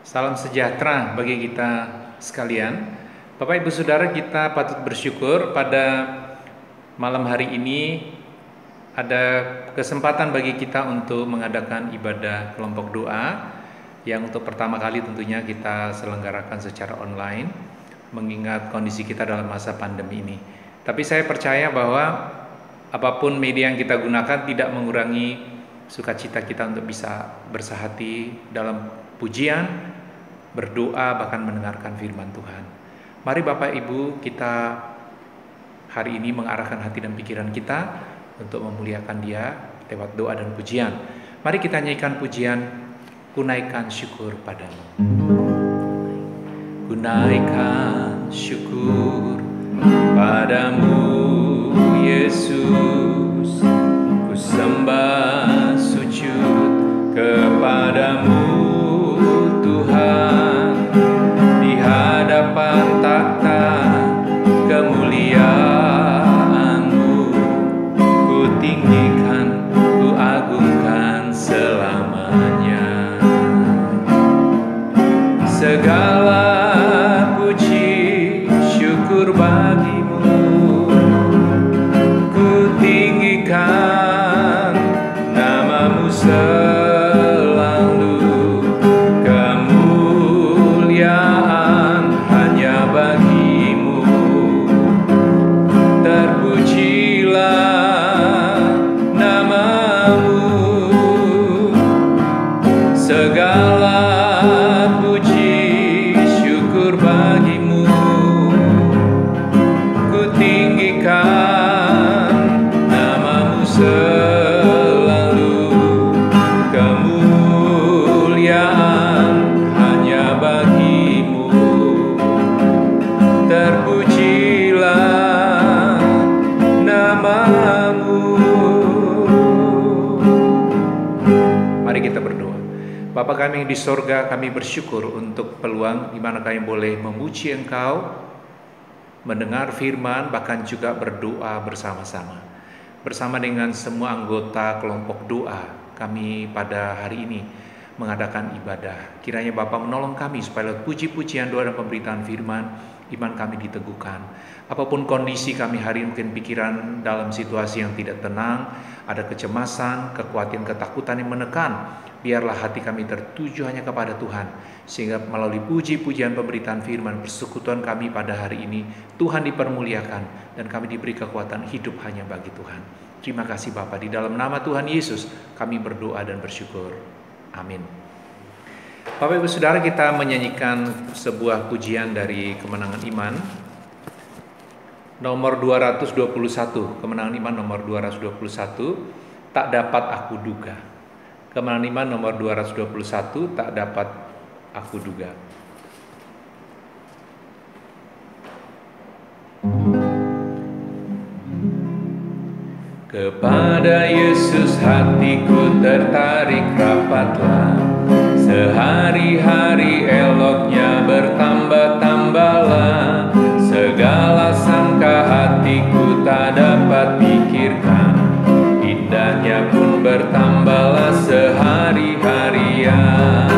Salam sejahtera bagi kita sekalian. Bapak Ibu Saudara, kita patut bersyukur pada malam hari ini ada kesempatan bagi kita untuk mengadakan ibadah kelompok doa yang untuk pertama kali tentunya kita selenggarakan secara online mengingat kondisi kita dalam masa pandemi ini. Tapi saya percaya bahwa apapun media yang kita gunakan tidak mengurangi sukacita kita untuk bisa bersahati dalam pujian, berdoa, bahkan mendengarkan firman Tuhan. Mari Bapak Ibu, kita hari ini mengarahkan hati dan pikiran kita untuk memuliakan Dia lewat doa dan pujian. Mari kita nyanyikan pujian, Kunaikan syukur padamu. Kunaikan syukur padamu Yesus, ku sembah sujud kepadamu Tuhan, di hadapan takhta kemuliaan-Mu, ku tinggikan, ku agungkan selamanya. Segala puji syukur bagimu, ku tinggikan nama-Mu selalu. Kemuliaan hanya bagimu, terpujilah nama-Mu. Segala puji syukur bagimu, ku tinggikan nama-Mu selalu. Kemuliaan hanya bagimu, terpujilah nama-Mu. Mari kita berdoa. Bapa kami yang di sorga, kami bersyukur untuk peluang di mana kami boleh memuji Engkau, mendengar firman, bahkan juga berdoa bersama-sama. Bersama dengan semua anggota kelompok doa, kami pada hari ini mengadakan ibadah. Kiranya Bapa menolong kami supaya lewat puji-pujian, doa dan pemberitaan firman, iman kami diteguhkan. Apapun kondisi kami hari ini, mungkin pikiran dalam situasi yang tidak tenang, ada kecemasan, kekhawatiran, ketakutan yang menekan, biarlah hati kami tertuju hanya kepada Tuhan, sehingga melalui puji-pujian pemberitaan firman, persekutuan kami pada hari ini, Tuhan dipermuliakan dan kami diberi kekuatan hidup hanya bagi Tuhan. Terima kasih Bapa, di dalam nama Tuhan Yesus kami berdoa dan bersyukur. Amin. Bapak Ibu Saudara, kita menyanyikan sebuah pujian dari Kemenangan Iman nomor 221. Kemenangan Iman nomor 221, tak dapat aku duga. Kemenangan Iman nomor 221, tak dapat aku duga. Kepada Yesus hatiku tertarik rapatlah, sehari-hari eloknya bertambah-tambahlah. Segala sangka hatiku tak dapat pikirkan, indahnya pun bertambahlah sehari-harian.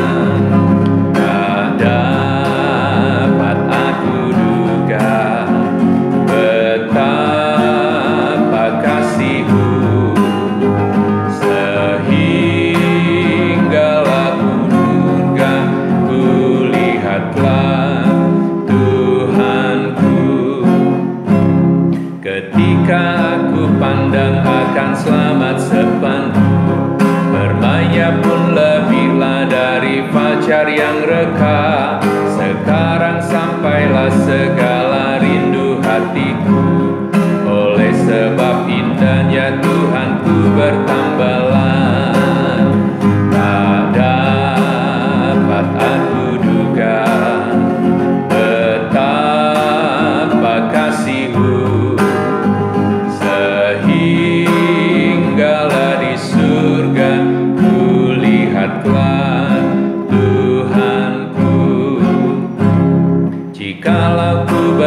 Tak dapat aku duga betapa kasih-Mu, sehinggalah purga kulihatlah Tuhanku. Ketika aku pandang akan selamat sepandu, bermainnya pun lebihlah dari fajar yang reka. Sekarang sampailah segala rindu hatiku, oleh sebab indahnya Tuhanku bertambahlah. Tak dapat aku duga betapa kasih-Mu, sehinggalah di surga kulihatlah Tuhanku. Jikalau ku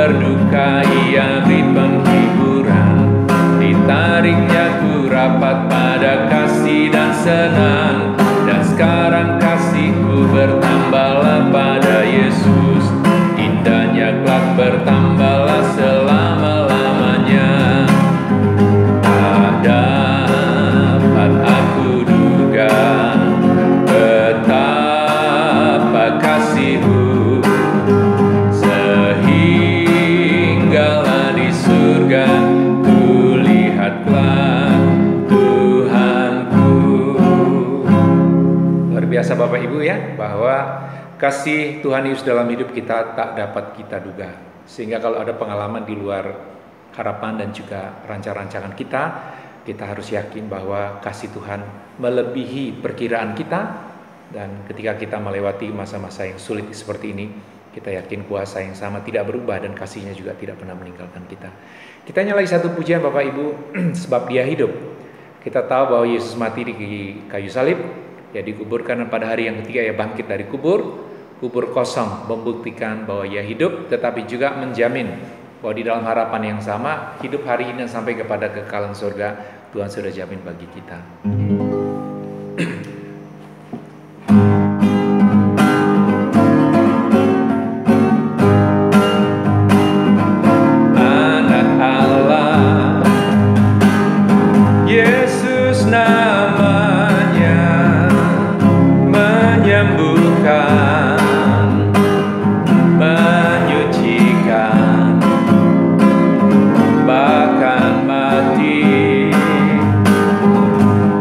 berduka ia beri penghiburan. Ditariknya ku rapat pada kasih dan senang. Dan sekarang kasihku bertambahlah pada Yesus. Indahnya kelak bertambahlah selama-lamanya. Tak dapat aku duga betapa kasih-Mu, sehinggalah di surga ku lihatlah Tuhanku. Luar biasa Bapak Ibu ya, bahwa kasih Tuhan Yesus dalam hidup kita tak dapat kita duga. Sehingga kalau ada pengalaman di luar harapan dan juga rancangan-rancangan kita harus yakin bahwa kasih Tuhan melebihi perkiraan kita. Dan ketika kita melewati masa-masa yang sulit seperti ini, kita yakin kuasa yang sama tidak berubah dan kasihnya juga tidak pernah meninggalkan kita. Kita nyalai satu pujian Bapak Ibu, sebab Dia hidup. Kita tahu bahwa Yesus mati di kayu salib, ya dikuburkan, dan pada hari yang ketiga ia bangkit dari kubur kosong, membuktikan bahwa Ia hidup, tetapi juga menjamin bahwa di dalam harapan yang sama, hidup hari ini dan sampai kepada kekekalan surga, Tuhan sudah jamin bagi kita. Anak Allah, Yesus namanya, menyembuhkan, menyucikan, bahkan mati,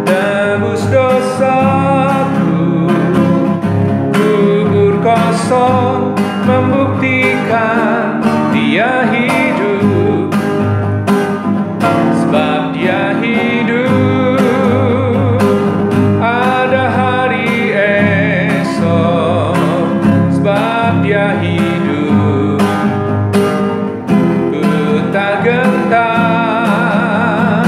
tebus dosaku, kubur kosong, membuktikan Dia hidup, sebab Dia hidup. Ada hari esok, sebab Dia hidup. Ku tak gentar,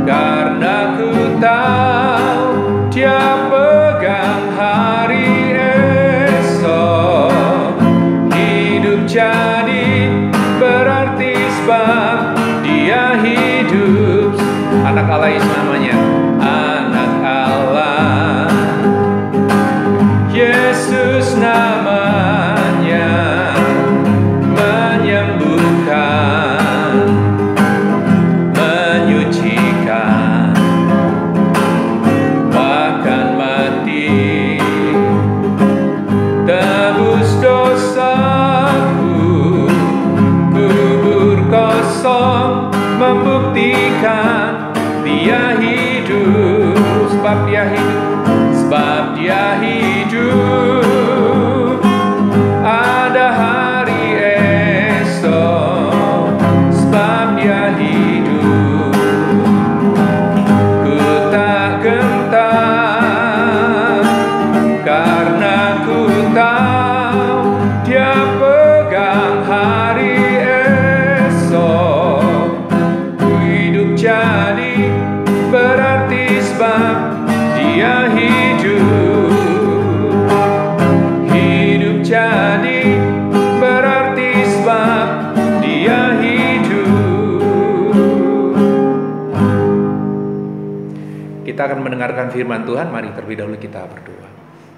karena ku tahu Dia pegang hari esok. Hidup jadi berarti sebab Dia hidup. Anak Allah Yesus namanya, anak Allah, Yesus namanya, menyembuhkan, menyucikan, bahkan mati, tebus dosaku, kubur kosong, membuktikan Dia hidup, sebab Dia hidup, sebab Dia hidup. Ada hari esok, sebab Dia hidup. Ku tak gentar, karena ku tahu Dia pegang hari esok. Ku hidup jadi berarti sebab Dia hidup. Hidup jadi berarti sebab Dia hidup. Kita akan mendengarkan firman Tuhan. Mari terlebih dahulu kita berdoa.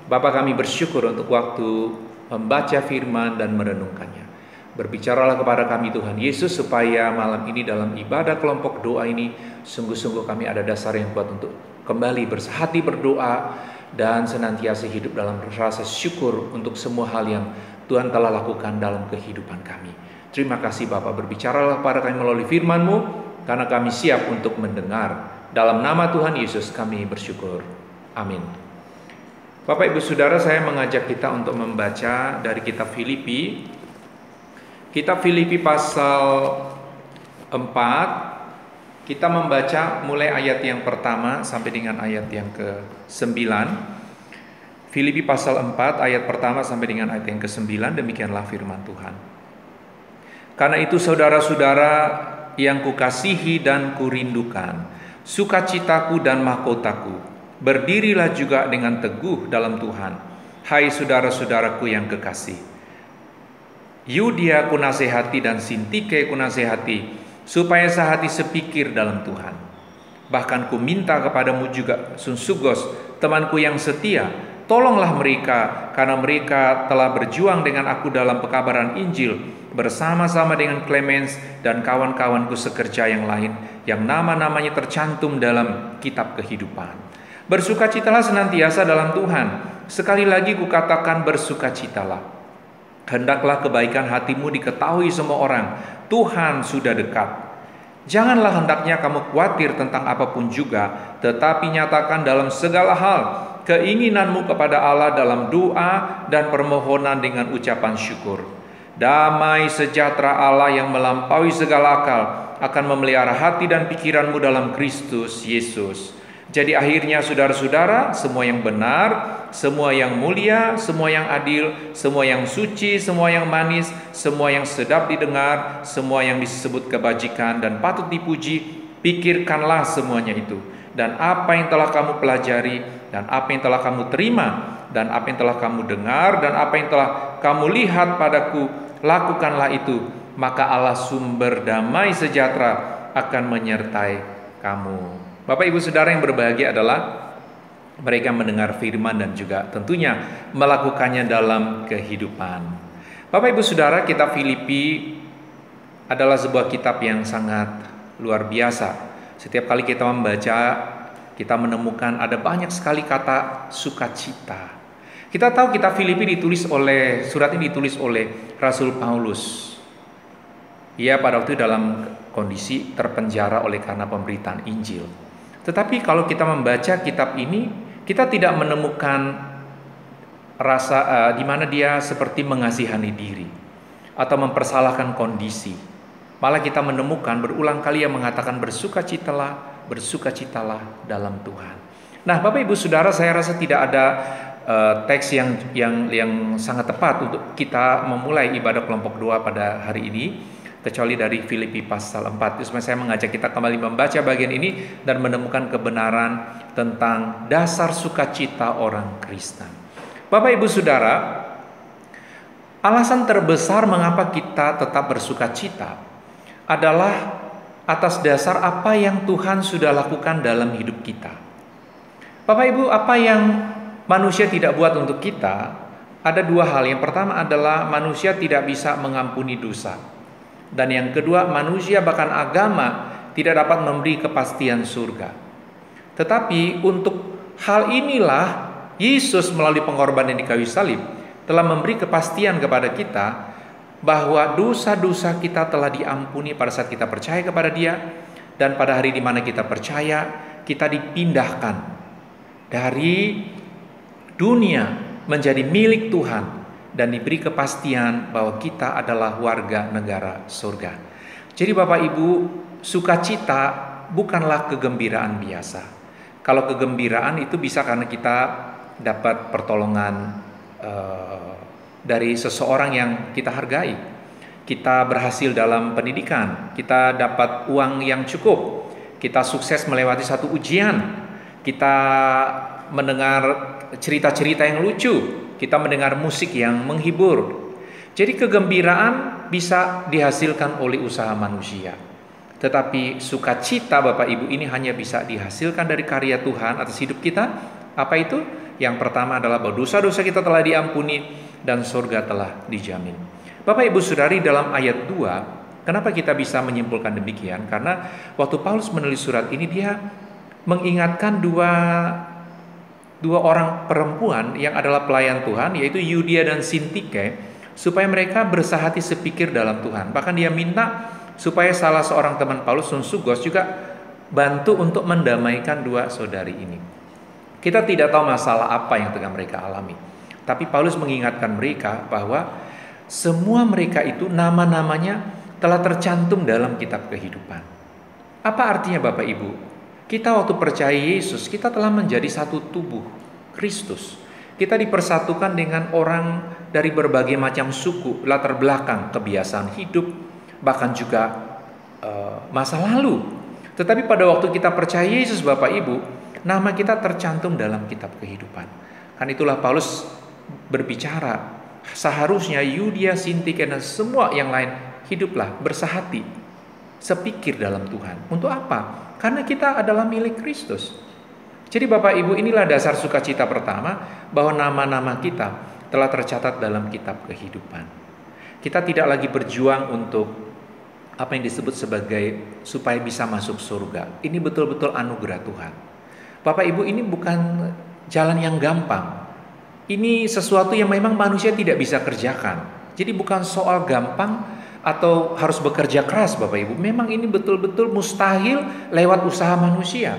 Bapa, kami bersyukur untuk waktu membaca firman dan merenungkannya. Berbicaralah kepada kami Tuhan Yesus, supaya malam ini dalam ibadah kelompok doa ini sungguh-sungguh kami ada dasar yang kuat untuk kembali bersehati berdoa dan senantiasa hidup dalam rasa syukur untuk semua hal yang Tuhan telah lakukan dalam kehidupan kami. Terima kasih Bapa, berbicaralah kepada kami melalui firman-Mu, karena kami siap untuk mendengar. Dalam nama Tuhan Yesus kami bersyukur. Amin. Bapak Ibu Saudara, saya mengajak kita untuk membaca dari kitab Filipi. Kitab Filipi pasal 4. Kita membaca mulai ayat yang pertama sampai dengan ayat yang ke-9. Filipi pasal 4 ayat pertama sampai dengan ayat yang ke-9. Demikianlah firman Tuhan. Karena itu saudara-saudara yang kukasihi dan kurindukan, sukacitaku dan mahkotaku, berdirilah juga dengan teguh dalam Tuhan, hai saudara-saudaraku yang kekasih. Yudia ku nasihati dan Sintike ku nasihati, supaya sehati sepikir dalam Tuhan. Bahkan ku minta kepadamu juga, Sunsugos, temanku yang setia, tolonglah mereka, karena mereka telah berjuang dengan aku dalam pekabaran Injil, bersama-sama dengan Clemens dan kawan-kawanku sekerja yang lain, yang nama-namanya tercantum dalam kitab kehidupan. Bersukacitalah senantiasa dalam Tuhan. Sekali lagi kukatakan, bersukacitalah. Hendaklah kebaikan hatimu diketahui semua orang. Tuhan sudah dekat. Janganlah hendaknya kamu khawatir tentang apapun juga, tetapi nyatakan dalam segala hal keinginanmu kepada Allah dalam doa dan permohonan dengan ucapan syukur. Damai sejahtera Allah yang melampaui segala akal akan memelihara hati dan pikiranmu dalam Kristus Yesus. Jadi akhirnya saudara-saudara, semua yang benar, semua yang mulia, semua yang adil, semua yang suci, semua yang manis, semua yang sedap didengar, semua yang disebut kebajikan dan patut dipuji, pikirkanlah semuanya itu. Dan apa yang telah kamu pelajari, dan apa yang telah kamu terima, dan apa yang telah kamu dengar, dan apa yang telah kamu lihat padaku, lakukanlah itu. Maka Allah sumber damai sejahtera akan menyertai kamu. Bapak Ibu Saudara yang berbahagia adalah mereka mendengar firman dan juga tentunya melakukannya dalam kehidupan. Bapak Ibu Saudara, kitab Filipi adalah sebuah kitab yang sangat luar biasa. Setiap kali kita membaca, kita menemukan ada banyak sekali kata sukacita. Kita tahu kitab Filipi surat ini ditulis oleh Rasul Paulus. Ia pada waktu dalam kondisi terpenjara oleh karena pemberitaan Injil. Tetapi kalau kita membaca kitab ini, kita tidak menemukan rasa di mana dia seperti mengasihani diri atau mempersalahkan kondisi. Malah kita menemukan berulang kali yang mengatakan bersukacitalah, bersukacitalah dalam Tuhan. Nah, Bapak Ibu Saudara, saya rasa tidak ada teks yang sangat tepat untuk kita memulai ibadah kelompok 2 pada hari ini, kecuali dari Filipi pasal 4. Jadi saya mengajak kita kembali membaca bagian ini dan menemukan kebenaran tentang dasar sukacita orang Kristen. Bapak Ibu Saudara, alasan terbesar mengapa kita tetap bersukacita adalah atas dasar apa yang Tuhan sudah lakukan dalam hidup kita. Bapak Ibu, apa yang manusia tidak buat untuk kita, ada dua hal. Yang pertama adalah manusia tidak bisa mengampuni dosa. Dan yang kedua, manusia bahkan agama tidak dapat memberi kepastian surga. Tetapi untuk hal inilah Yesus melalui pengorbanan di kayu salib telah memberi kepastian kepada kita bahwa dosa-dosa kita telah diampuni pada saat kita percaya kepada Dia. Dan pada hari di mana kita percaya, kita dipindahkan dari dunia menjadi milik Tuhan dan diberi kepastian bahwa kita adalah warga negara surga. Jadi Bapak Ibu, sukacita bukanlah kegembiraan biasa. Kalau kegembiraan itu bisa karena kita dapat pertolongan dari seseorang yang kita hargai. Kita berhasil dalam pendidikan, kita dapat uang yang cukup, kita sukses melewati satu ujian, kita mendengar cerita-cerita yang lucu, kita mendengar musik yang menghibur. Jadi kegembiraan bisa dihasilkan oleh usaha manusia. Tetapi sukacita Bapak Ibu ini hanya bisa dihasilkan dari karya Tuhan atas hidup kita. Apa itu? Yang pertama adalah bahwa dosa-dosa kita telah diampuni dan surga telah dijamin. Bapak Ibu Saudari, dalam ayat 2, kenapa kita bisa menyimpulkan demikian? Karena waktu Paulus menulis surat ini, dia mengingatkan dua orang perempuan yang adalah pelayan Tuhan, yaitu Yudia dan Sintike, supaya mereka bersahati sepikir dalam Tuhan. Bahkan dia minta supaya salah seorang teman Paulus, Sunsugos, juga bantu untuk mendamaikan dua saudari ini. Kita tidak tahu masalah apa yang tengah mereka alami, tapi Paulus mengingatkan mereka bahwa semua mereka itu nama-namanya telah tercantum dalam kitab kehidupan. Apa artinya Bapak Ibu? Kita waktu percaya Yesus, kita telah menjadi satu tubuh Kristus. Kita dipersatukan dengan orang dari berbagai macam suku, latar belakang, kebiasaan hidup, bahkan juga masa lalu. Tetapi pada waktu kita percaya Yesus Bapak Ibu, nama kita tercantum dalam kitab kehidupan. Kan itulah Paulus berbicara seharusnya Yudia, Sintik, dan semua yang lain hiduplah bersehati, sepikir dalam Tuhan. Untuk apa? Karena kita adalah milik Kristus. Jadi Bapak Ibu, inilah dasar sukacita pertama, bahwa nama-nama kita telah tercatat dalam kitab kehidupan. Kita tidak lagi berjuang untuk apa yang disebut sebagai supaya bisa masuk surga. Ini betul-betul anugerah Tuhan. Bapak Ibu, ini bukan jalan yang gampang. Ini sesuatu yang memang manusia tidak bisa kerjakan. Jadi bukan soal gampang atau harus bekerja keras Bapak Ibu. Memang ini betul-betul mustahil lewat usaha manusia.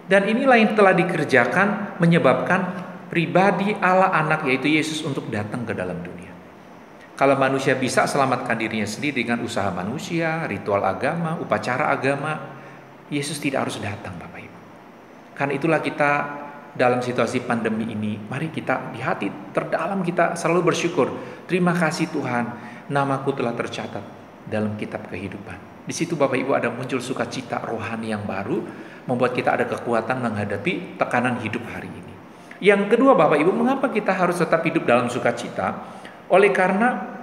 Dan inilah yang telah dikerjakan menyebabkan pribadi Allah Anak yaitu Yesus untuk datang ke dalam dunia. Kalau manusia bisa selamatkan dirinya sendiri dengan usaha manusia, ritual agama, upacara agama, Yesus tidak harus datang Bapak Ibu. Karena itulah kita dalam situasi pandemi ini, mari kita di hati terdalam kita selalu bersyukur. Terima kasih Tuhan, namaku telah tercatat dalam kitab kehidupan. Di situ Bapak Ibu ada muncul sukacita rohani yang baru, membuat kita ada kekuatan menghadapi tekanan hidup hari ini. Yang kedua Bapak Ibu, mengapa kita harus tetap hidup dalam sukacita? Oleh karena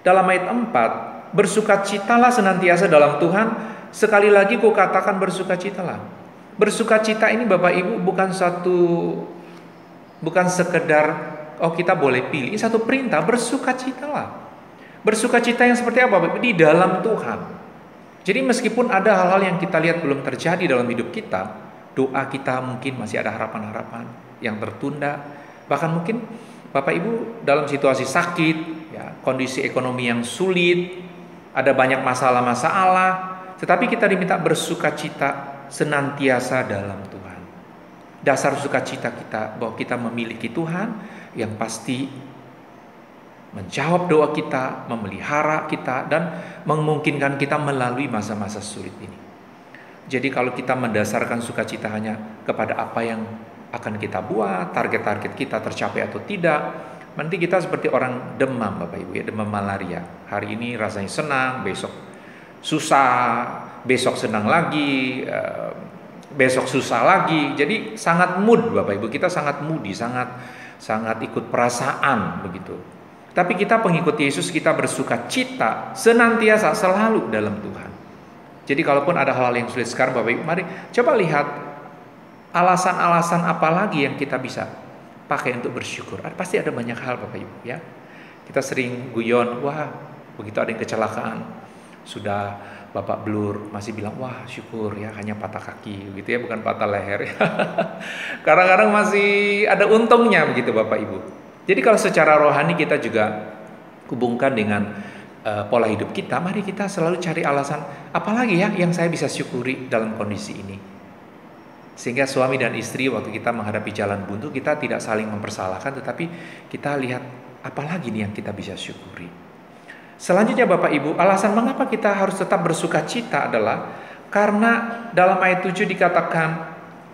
dalam ayat 4, bersukacitalah senantiasa dalam Tuhan. Sekali lagi ku katakan bersukacitalah. Bersukacita ini Bapak Ibu bukan sekedar kita boleh pilih, ini satu perintah, bersukacitalah. Bersukacita yang seperti apa Bapak Ibu? Di dalam Tuhan. Jadi meskipun ada hal-hal yang kita lihat belum terjadi dalam hidup kita, doa kita mungkin masih ada harapan-harapan yang tertunda, bahkan mungkin Bapak Ibu dalam situasi sakit, ya, kondisi ekonomi yang sulit, ada banyak masalah-masalah, tetapi kita diminta bersukacita senantiasa dalam Tuhan. Dasar sukacita kita bahwa kita memiliki Tuhan yang pasti menjawab doa kita, memelihara kita, dan memungkinkan kita melalui masa-masa sulit ini. Jadi kalau kita mendasarkan sukacita hanya kepada apa yang akan kita buat, target-target kita tercapai atau tidak, nanti kita seperti orang demam Bapak Ibu ya, demam malaria. Hari ini rasanya senang, besok susah, besok senang lagi, besok susah lagi. Jadi sangat mood Bapak Ibu, kita sangat moody, sangat ikut perasaan begitu. Tapi kita pengikut Yesus, kita bersukacita senantiasa selalu dalam Tuhan. Jadi kalaupun ada hal-hal yang sulit sekarang Bapak Ibu, mari coba lihat alasan-alasan apa lagi yang kita bisa pakai untuk bersyukur. Pasti ada banyak hal Bapak Ibu ya. Kita sering guyon, wah begitu ada yang kecelakaan, sudah Bapak blur masih bilang wah syukur ya hanya patah kaki gitu ya, bukan patah leher. Kadang-kadang masih ada untungnya begitu Bapak Ibu. Jadi kalau secara rohani kita juga hubungkan dengan pola hidup kita, mari kita selalu cari alasan apalagi ya yang saya bisa syukuri dalam kondisi ini. Sehingga suami dan istri waktu kita menghadapi jalan buntu, kita tidak saling mempersalahkan, tetapi kita lihat apalagi nih yang kita bisa syukuri. Selanjutnya Bapak Ibu, alasan mengapa kita harus tetap bersukacita adalah karena dalam ayat 7 dikatakan,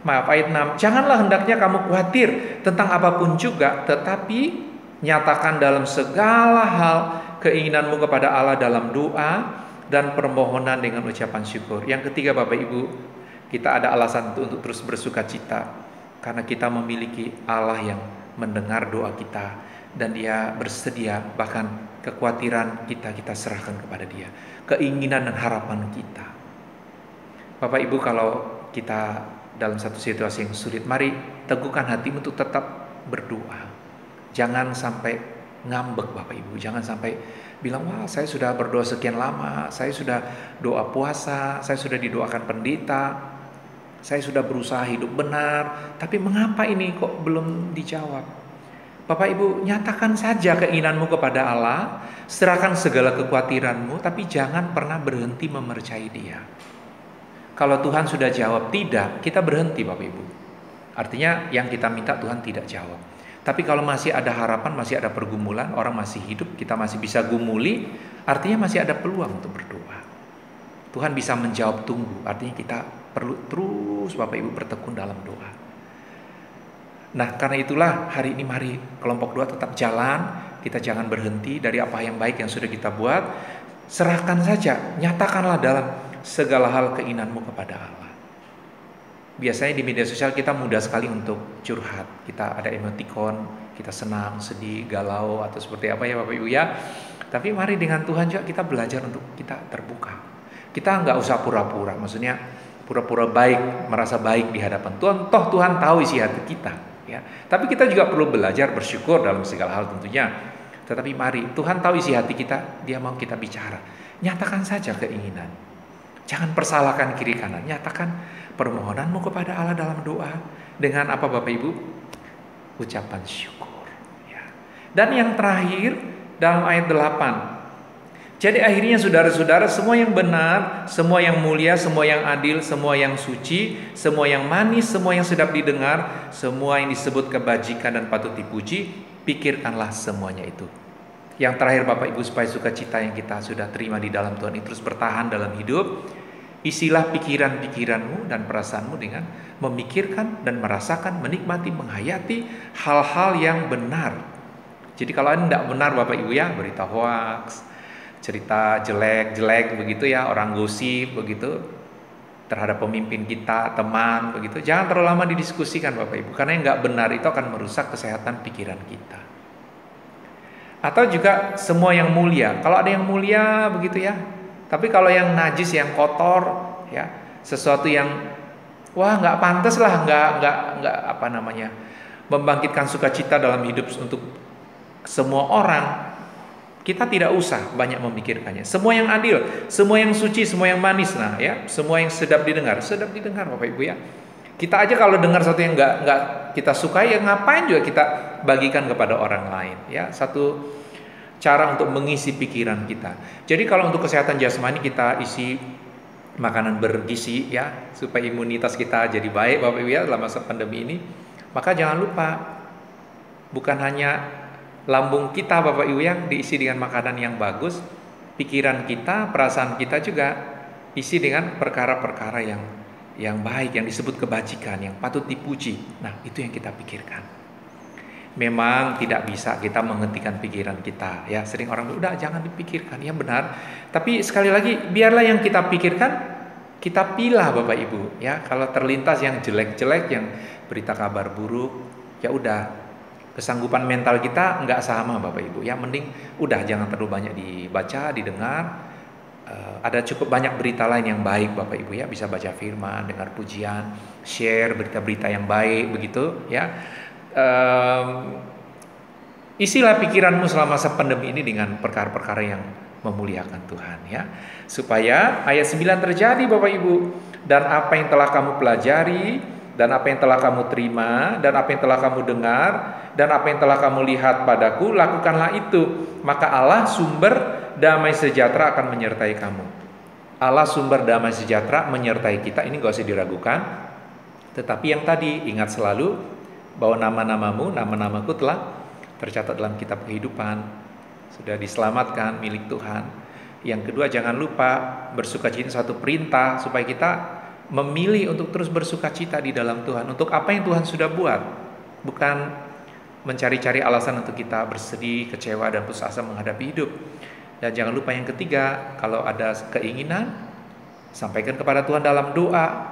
ayat 6, janganlah hendaknya kamu khawatir tentang apapun juga, tetapi nyatakan dalam segala hal keinginanmu kepada Allah dalam doa dan permohonan dengan ucapan syukur. Yang ketiga Bapak Ibu, kita ada alasan untuk terus bersukacita karena kita memiliki Allah yang mendengar doa kita dan Dia bersedia, bahkan kekhawatiran kita serahkan kepada Dia, keinginan dan harapan kita. Bapak Ibu, kalau kita dalam satu situasi yang sulit, mari teguhkan hatimu untuk tetap berdoa. Jangan sampai ngambek Bapak Ibu, jangan sampai bilang wah saya sudah berdoa sekian lama, saya sudah doa puasa, saya sudah didoakan pendeta, saya sudah berusaha hidup benar, tapi mengapa ini kok belum dijawab? Bapak Ibu, nyatakan saja keinginanmu kepada Allah, serahkan segala kekhawatiranmu, tapi jangan pernah berhenti memercayai Dia. Kalau Tuhan sudah jawab tidak, kita berhenti Bapak Ibu. Artinya yang kita minta Tuhan tidak jawab. Tapi kalau masih ada harapan, masih ada pergumulan, orang masih hidup, kita masih bisa gumuli, artinya masih ada peluang untuk berdoa. Tuhan bisa menjawab tunggu, artinya kita perlu terus Bapak Ibu bertekun dalam doa. Nah karena itulah hari ini mari kelompok doa tetap jalan, kita jangan berhenti dari apa yang baik yang sudah kita buat, serahkan saja, nyatakanlah dalam segala hal keinginanmu kepada Allah. Biasanya di media sosial kita mudah sekali untuk curhat. Kita ada emoticon, kita senang, sedih, galau, atau seperti apa ya Bapak Ibu ya. Tapi mari dengan Tuhan juga kita belajar untuk kita terbuka. Kita nggak usah pura-pura, maksudnya pura-pura baik, merasa baik di hadapan Tuhan. Toh Tuhan tahu isi hati kita, ya. Tapi kita juga perlu belajar bersyukur dalam segala hal tentunya. Tetapi mari, Tuhan tahu isi hati kita, Dia mau kita bicara. Nyatakan saja keinginan. Jangan persalahkan kiri kanan, nyatakan permohonanmu kepada Allah dalam doa. Dengan apa Bapak Ibu? Ucapan syukur, ya. Dan yang terakhir dalam ayat 8. Jadi akhirnya saudara-saudara, semua yang benar, semua yang mulia, semua yang adil, semua yang suci, semua yang manis, semua yang sedap didengar, semua yang disebut kebajikan dan patut dipuji, pikirkanlah semuanya itu. Yang terakhir Bapak Ibu, supaya sukacita yang kita sudah terima di dalam Tuhan itu terus bertahan dalam hidup, isilah pikiran-pikiranmu dan perasaanmu dengan memikirkan dan merasakan, menikmati, menghayati hal-hal yang benar. Jadi kalau ini tidak benar Bapak Ibu ya, berita hoax, cerita jelek-jelek begitu ya, orang gosip begitu terhadap pemimpin kita, teman begitu, jangan terlalu lama didiskusikan Bapak Ibu, karena yang nggak benar itu akan merusak kesehatan pikiran kita. Atau juga semua yang mulia, kalau ada yang mulia begitu ya, tapi kalau yang najis, yang kotor ya, sesuatu yang wah nggak pantas lah, nggak apa namanya, membangkitkan sukacita dalam hidup untuk semua orang, kita tidak usah banyak memikirkannya. Semua yang adil, semua yang suci, semua yang manis, nah ya, semua yang sedap didengar Bapak Ibu ya. Kita aja kalau dengar sesuatu yang nggak kita sukai, ya ngapain juga kita bagikan kepada orang lain ya. Satu cara untuk mengisi pikiran kita. Jadi kalau untuk kesehatan jasmani kita isi makanan bergizi ya, supaya imunitas kita jadi baik Bapak Ibu ya dalam masa pandemi ini. Maka jangan lupa, bukan hanya lambung kita Bapak Ibu yang diisi dengan makanan yang bagus, pikiran kita, perasaan kita juga isi dengan perkara-perkara yang baik, yang disebut kebajikan, yang patut dipuji. Nah, itu yang kita pikirkan. Memang tidak bisa kita menghentikan pikiran kita ya. Sering orang bilang, udah jangan dipikirkan, ya benar. Tapi sekali lagi, biarlah yang kita pikirkan kita pilah Bapak Ibu ya. Kalau terlintas yang jelek-jelek, yang berita kabar buruk, ya udah, kesanggupan mental kita nggak sama Bapak Ibu ya, mending udah jangan terlalu banyak dibaca, didengar. Ada cukup banyak berita lain yang baik Bapak Ibu ya, bisa baca firman, dengar pujian, share berita-berita yang baik begitu ya. Isilah pikiranmu selama masa pandemi ini dengan perkara-perkara yang memuliakan Tuhan ya, supaya ayat 9 terjadi Bapak Ibu. Dan apa yang telah kamu pelajari, dan apa yang telah kamu terima, dan apa yang telah kamu dengar, dan apa yang telah kamu lihat padaku, lakukanlah itu. Maka Allah sumber damai sejahtera akan menyertai kamu. Allah sumber damai sejahtera menyertai kita, ini gak usah diragukan. Tetapi yang tadi, ingat selalu bahwa nama-namaku telah tercatat dalam kitab kehidupan, sudah diselamatkan milik Tuhan. Yang kedua, jangan lupa bersukacita, satu perintah supaya kita memilih untuk terus bersukacita di dalam Tuhan, untuk apa yang Tuhan sudah buat, bukan mencari-cari alasan untuk kita bersedih, kecewa, dan putus asa menghadapi hidup. Dan jangan lupa yang ketiga, kalau ada keinginan, sampaikan kepada Tuhan dalam doa,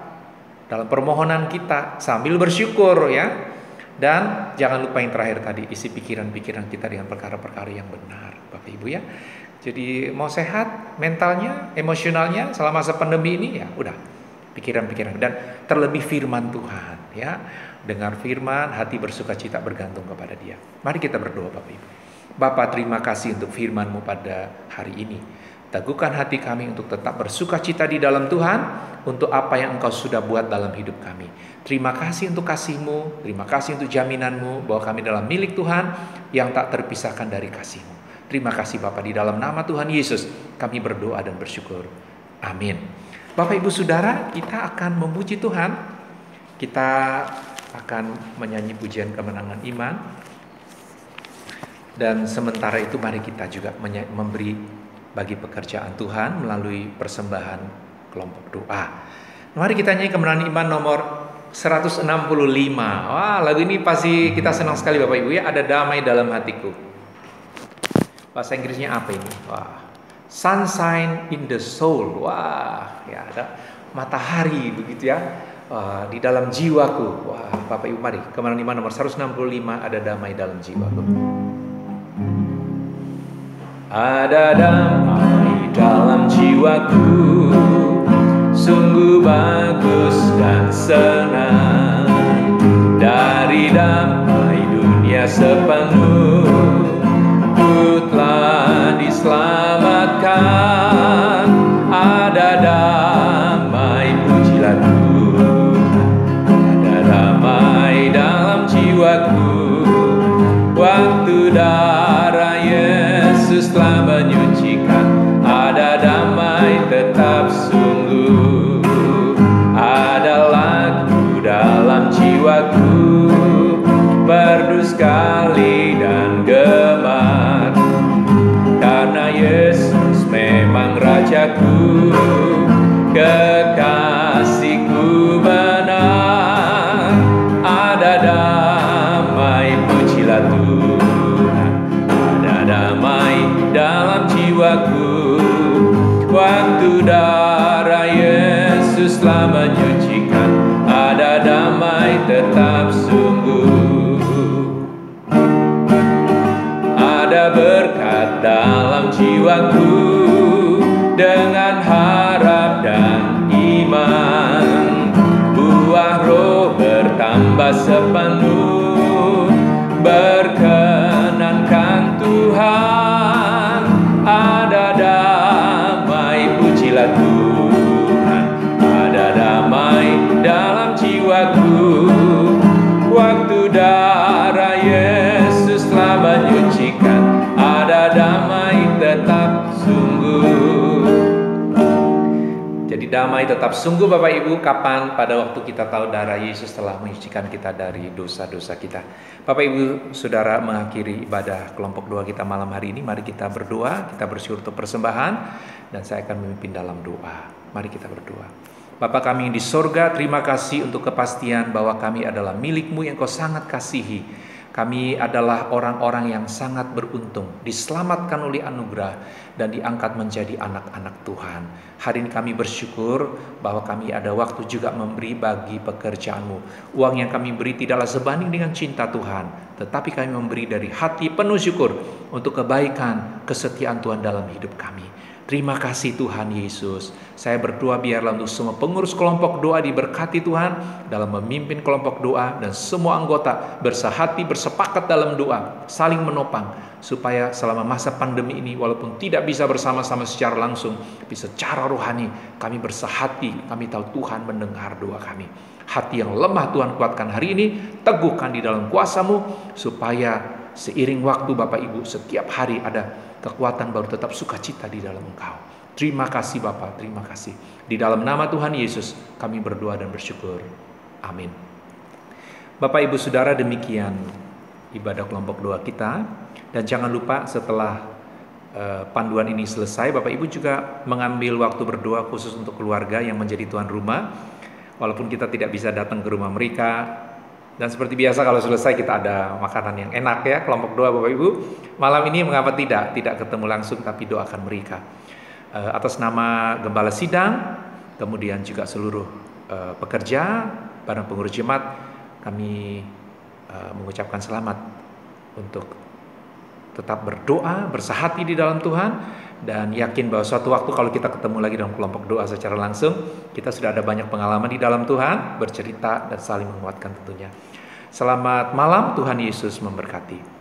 dalam permohonan kita, sambil bersyukur ya. Dan jangan lupa yang terakhir tadi, isi pikiran-pikiran kita dengan perkara-perkara yang benar Bapak Ibu ya. Jadi mau sehat mentalnya, emosionalnya selama masa pandemi ini, ya udah, pikiran-pikiran, dan terlebih firman Tuhan ya. Dengar firman, hati bersukacita bergantung kepada Dia. Mari kita berdoa Bapak Ibu. Bapa, terima kasih untuk firman-Mu pada hari ini. Teguhkan hati kami untuk tetap bersukacita di dalam Tuhan, untuk apa yang Engkau sudah buat dalam hidup kami. Terima kasih untuk kasih-Mu, terima kasih untuk jaminan-Mu bahwa kami dalam milik Tuhan yang tak terpisahkan dari kasih-Mu. Terima kasih Bapa, di dalam nama Tuhan Yesus kami berdoa dan bersyukur. Amin. Bapak Ibu Saudara, kita akan memuji Tuhan. Kita akan menyanyi pujian kemenangan iman. Dan sementara itu mari kita juga memberi bagi pekerjaan Tuhan melalui persembahan kelompok doa. Mari kita nyanyi kemenangan iman nomor 165. Wah, lagu ini pasti kita senang sekali Bapak Ibu ya. Ada damai dalam hatiku. Bahasa Inggrisnya apa ini? Wah, sunshine in the soul. Wah, ya ada matahari begitu ya. Di dalam jiwaku. Wah, Bapak Ibu mari, Kemenangan Iman nomor 165, ada damai dalam jiwaku. Ada damai dalam jiwaku, sungguh bagus dan senang. Dari damai dunia sepenuh, ku telah diselamatkan. Ada damai, pujilah Tuhan. Ada damai dalam jiwaku, waktu darah Yesus telah menyucikan. Ada damai tetap sungguh, ada lagu dalam jiwaku, merdu sekali dan gemar. Karena Yesus memang Rajaku, kekasihku benar. Ada damai, pujilah Tuhan. Ada damai dalam jiwaku, waktu darah Yesus telah menyucikan. Ada damai tetap sungguh, ada berkat dalam jiwaku, dengan harap dan iman. Buah roh bertambah sepenuh, berkenankan Tuhan. Ada damai, pujilah Tuhan. Ada damai dalam jiwaku, waktu darah Yesus telah menyucikan. Ada damai tetap sungguh. Jadi damai tetap sungguh Bapak Ibu, kapan? Pada waktu kita tahu darah Yesus telah menyucikan kita dari dosa-dosa kita. Bapak Ibu Saudara, mengakhiri ibadah kelompok doa kita malam hari ini, mari kita berdoa, kita bersyukur untuk persembahan, dan saya akan memimpin dalam doa. Mari kita berdoa. Bapa kami yang di sorga, terima kasih untuk kepastian bahwa kami adalah milik-Mu yang Kau sangat kasihi. Kami adalah orang-orang yang sangat beruntung, diselamatkan oleh anugerah dan diangkat menjadi anak-anak Tuhan. Hari ini kami bersyukur bahwa kami ada waktu juga memberi bagi pekerjaan-Mu. Uang yang kami beri tidaklah sebanding dengan cinta Tuhan, tetapi kami memberi dari hati penuh syukur untuk kebaikan, kesetiaan Tuhan dalam hidup kami. Terima kasih Tuhan Yesus. Saya berdoa biarlah untuk semua pengurus kelompok doa diberkati Tuhan dalam memimpin kelompok doa, dan semua anggota bersehati, bersepakat dalam doa, saling menopang, supaya selama masa pandemi ini walaupun tidak bisa bersama-sama secara langsung, tapi secara rohani kami bersehati. Kami tahu Tuhan mendengar doa kami. Hati yang lemah Tuhan kuatkan hari ini, teguhkan di dalam kuasa-Mu, supaya seiring waktu Bapak Ibu setiap hari ada kekuatan baru, tetap sukacita di dalam Engkau. Terima kasih Bapa, terima kasih. Di dalam nama Tuhan Yesus kami berdoa dan bersyukur. Amin. Bapak Ibu Saudara, demikian ibadah kelompok doa kita. Dan jangan lupa setelah panduan ini selesai, Bapak Ibu juga mengambil waktu berdoa khusus untuk keluarga yang menjadi tuan rumah. Walaupun kita tidak bisa datang ke rumah mereka, dan seperti biasa kalau selesai kita ada makanan yang enak ya, kelompok doa Bapak Ibu. Malam ini mengapa tidak ketemu langsung, tapi doakan mereka. Atas nama Gembala Sidang, kemudian juga seluruh pekerja, para pengurus jemaat, kami mengucapkan selamat untuk tetap berdoa, bersehati di dalam Tuhan, dan yakin bahwa suatu waktu kalau kita ketemu lagi dalam kelompok doa secara langsung, kita sudah ada banyak pengalaman di dalam Tuhan, bercerita dan saling menguatkan tentunya. Selamat malam, Tuhan Yesus memberkati.